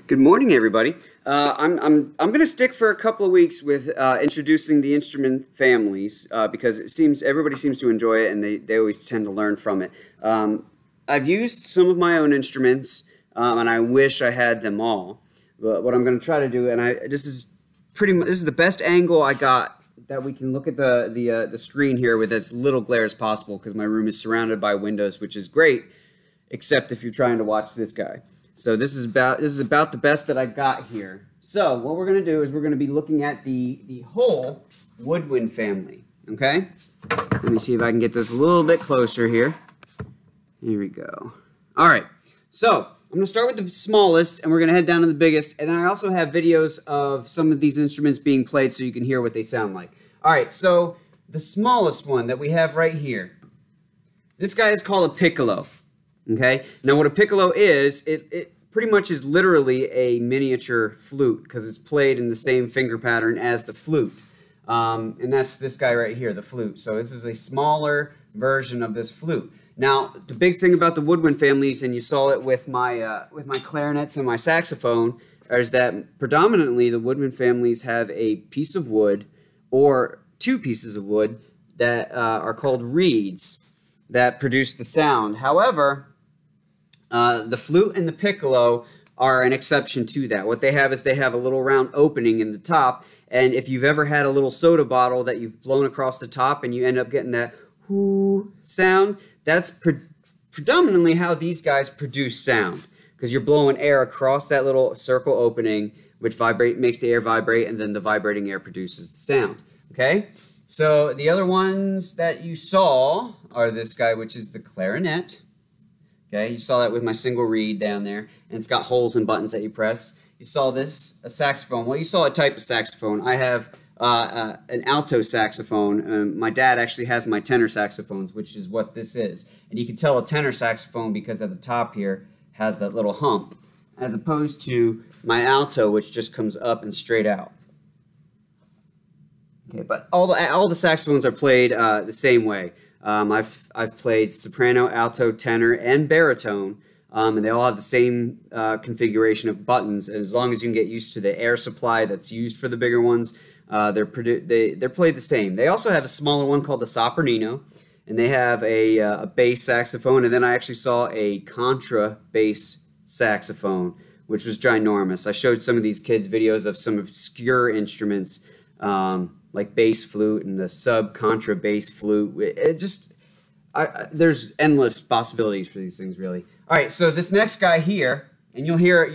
Good morning, everybody. I'm going to stick for a couple of weeks with introducing the instrument families because everybody seems to enjoy it and they always tend to learn from it. I've used some of my own instruments and I wish I had them all. But what I'm going to try to do, and this is the best angle I got that we can look at the screen here with as little glare as possible because my room is surrounded by windows, which is great, except if you're trying to watch this guy. So this is about the best that I got here. So what we're going to do is we're going to be looking at the whole woodwind family. Okay? Let me see if I can get this a little bit closer here. Here we go. All right. So I'm going to start with the smallest, and we're going to head down to the biggest. And then I also have videos of some of these instruments being played so you can hear what they sound like. All right. So the smallest one that we have right here. This guy is called a Piccolo. Okay, now what a piccolo is, it pretty much is literally a miniature flute because it's played in the same finger pattern as the flute. And that's this guy right here, the flute. So this is a smaller version of this flute. Now, the big thing about the woodwind families, and you saw it with my clarinets and my saxophone, is that predominantly the woodwind families have a piece of wood or two pieces of wood that are called reeds that produce the sound. However, the flute and the piccolo are an exception to that. What they have is they have a little round opening in the top, and if you've ever had a little soda bottle that you've blown across the top and you end up getting that whoo sound, that's predominantly how these guys produce sound, because you're blowing air across that little circle opening, which makes the air vibrate, and then the vibrating air produces the sound. Okay? So the other ones that you saw are this guy, which is the clarinet. Okay, you saw that with my single reed down there, and it's got holes and buttons that you press. You saw this, a saxophone. Well, you saw a type of saxophone. I have an alto saxophone. My dad actually has my tenor saxophones, which is what this is. And you can tell a tenor saxophone because at the top here has that little hump, as opposed to my alto, which just comes up and straight out. Okay, but all the saxophones are played the same way. I've played soprano, alto, tenor, and baritone, and they all have the same configuration of buttons. And as long as you can get used to the air supply that's used for the bigger ones, they're played the same. They also have a smaller one called the sopranino, and they have a bass saxophone. And then I actually saw a Contra bass saxophone, which was ginormous. I showed some of these kids videos of some obscure instruments. Like bass flute and the sub-contra bass flute. There's endless possibilities for these things, really. All right, so this next guy here, and you'll hear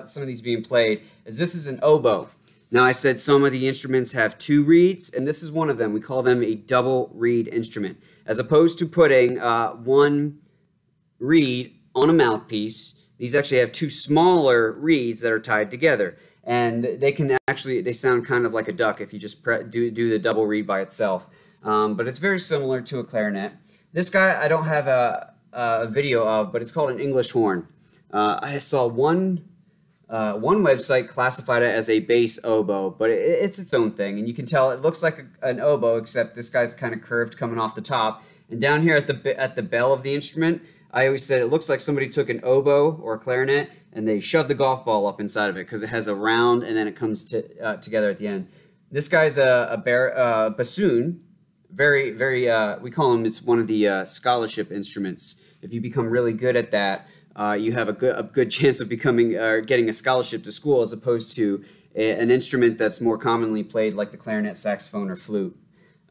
some of these being played, this is an oboe. Now, I said some of the instruments have two reeds, and this is one of them. We call them a double reed instrument. As opposed to putting one reed on a mouthpiece, these actually have two smaller reeds that are tied together. And they sound kind of like a duck if you just do the double reed by itself. But it's very similar to a clarinet. This guy I don't have a video of, but it's called an English horn. I saw one website classified it as a bass oboe, but it's its own thing. And you can tell it looks like an oboe, except this guy's kind of curved coming off the top. And down here at the bell of the instrument, I always said it looks like somebody took an oboe or a clarinet and they shoved the golf ball up inside of it because it has a round and then it comes together at the end. This guy's a bassoon. Very, we call him, it's one of the scholarship instruments. If you become really good at that, you have a good chance of getting a scholarship to school, as opposed to an instrument that's more commonly played like the clarinet, saxophone, or flute.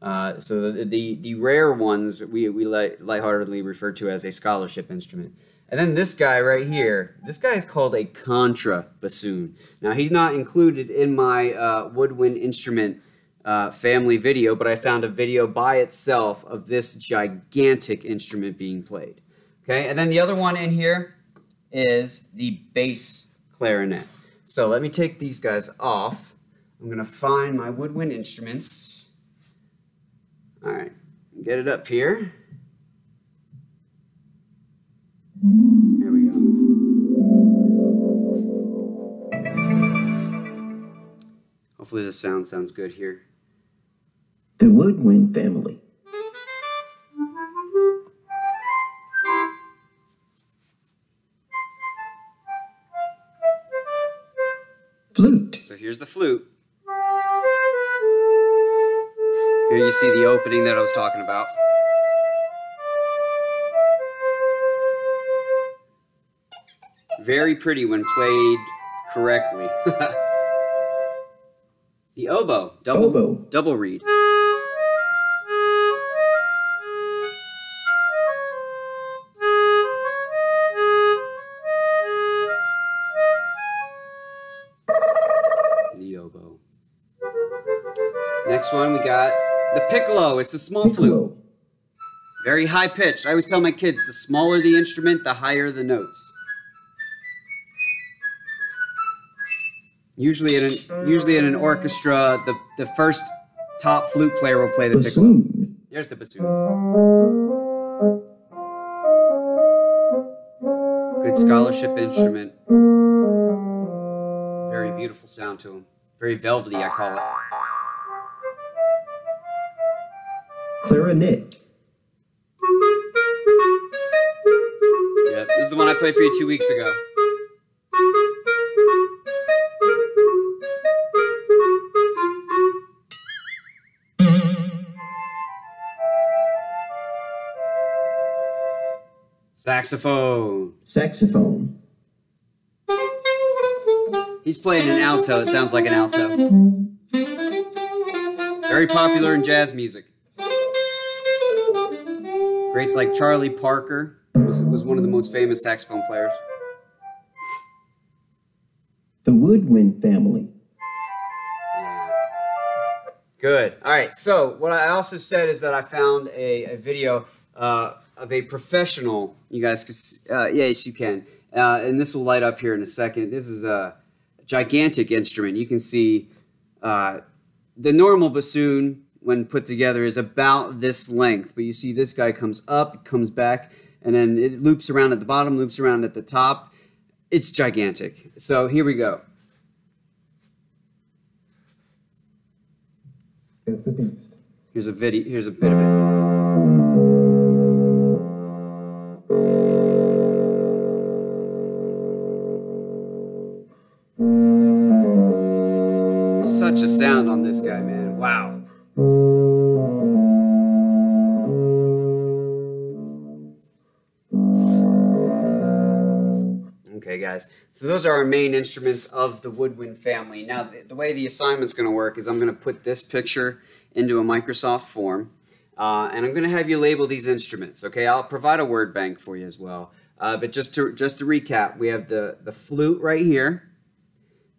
So the rare ones we lightheartedly refer to as a scholarship instrument. And then this guy right here, this guy is called a Contra Bassoon. Now, he's not included in my woodwind instrument family video, but I found a video by itself of this gigantic instrument being played. Okay, and then the other one in here is the bass clarinet. So let me take these guys off. I'm going to find my woodwind instruments. All right, get it up here. Here we go. Hopefully the sound sounds good here. The woodwind family. Flute. So here's the flute. Here you see the opening that I was talking about. Very pretty when played correctly. The oboe, double reed. The oboe. Next one we got the piccolo. It's the small flute. Very high pitched. I always tell my kids, the smaller the instrument, the higher the notes. Usually in an orchestra, the first top flute player will play the piccolo. There's the bassoon. Good scholarship instrument. Very beautiful sound to him. Very velvety, I call it. Clarinet. Yep, this is the one I played for you 2 weeks ago. Saxophone. Saxophone. He's playing an alto. It sounds like an alto. Very popular in jazz music. Greats like Charlie Parker was one of the most famous saxophone players. The woodwind family. Good. All right. So what I also said is that I found a video of a professional. You guys can, yes, you can. And this will light up here in a second. This is a gigantic instrument. You can see the normal bassoon, when put together, is about this length. But you see this guy comes up, comes back, and then it loops around at the bottom, loops around at the top. It's gigantic. So here we go. Is the beast. Here's a video. Here's a bit of it. Such a sound on this guy, man. Wow. Okay, guys. So those are our main instruments of the woodwind family. Now, the way the assignment's going to work is I'm going to put this picture into a Microsoft form, and I'm going to have you label these instruments. Okay, I'll provide a word bank for you as well. But just to recap, we have the flute right here.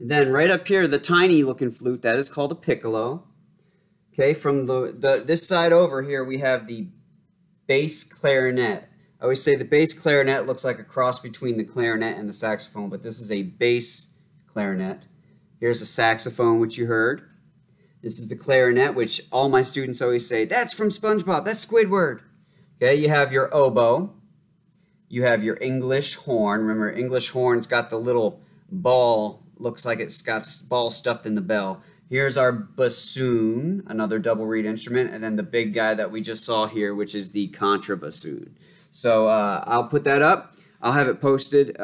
Then right up here, the tiny looking flute, that is called a piccolo. Okay, from this side over here, we have the bass clarinet. I always say the bass clarinet looks like a cross between the clarinet and the saxophone, but this is a bass clarinet. Here's a saxophone, which you heard. This is the clarinet, which all my students always say, that's from SpongeBob, that's Squidward. Okay, you have your oboe. You have your English horn. Remember, English horn's got the little ball. Looks like it's got ball stuffed in the bell. Here's our bassoon, another double reed instrument, and then the big guy that we just saw here, which is the Contra Bassoon. So I'll put that up. I'll have it posted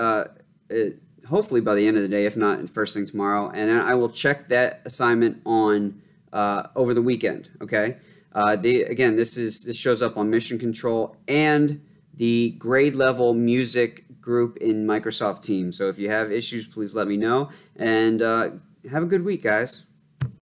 hopefully by the end of the day, if not first thing tomorrow, and I will check that assignment on over the weekend. Okay. Again, this shows up on Mission Control and the grade level music group in Microsoft Teams. So if you have issues, please let me know. And have a good week, guys.